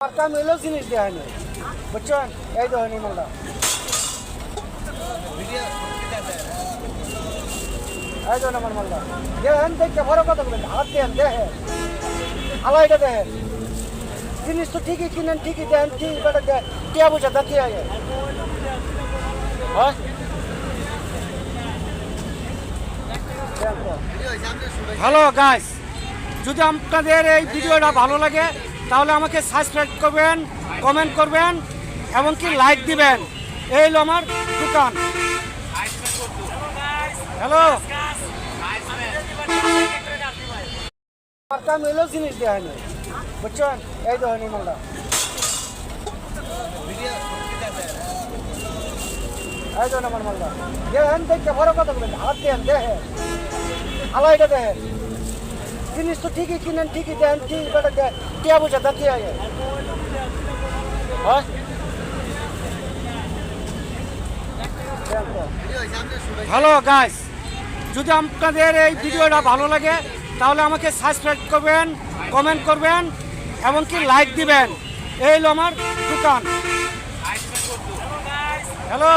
মার্কা মিলেও জিনিস দেওয়া হয়নি, বুঝছেন? এই ধরনের মালটা এই ধরনের আমার মালটা দেখেন, দেখতে বড় কথা বলেন, হাত দেন, দেখেন আলাইটা দেখেন, জিনিস তো ঠিকই কিনেন, ঠিকই দেন, ঠিক বেটা দেন, টিয়া বুঝা দেখি আগে। হ্যাঁ, হ্যালো গাইস, যদি আপনাদের এই ভিডিওটা ভালো লাগে তাহলে আমাকে সাবস্ক্রাইব করবেন, কমেন্ট করবেন, এমনকি লাইক দিবেন। এই হলো আমার দোকান। হ্যালো, মার্কা মিলেও জিনিস দেওয়া হয়নি, বুঝছেন? এই ধরনের মালটা এই ধরনের আমার মালটা দেখেন, দেখতে বড় কথা বলেন, হাত দেন, দেখেন আলাইটা দেখেন, জিনিস তো ঠিকই কিনেন, ঠিকই দেন, ঠিক বেটা দেন, টিয়া বুঝা দেখি আগে। হ্যাঁ, হ্যালো গাইস, যদি আপনাদের এই ভিডিওটা ভালো লাগে তাহলে আমাকে সাবস্ক্রাইব করবেন, কমেন্ট করবেন, এমনকি লাইক দিবেন। এই হলো আমার দোকান। হ্যালো।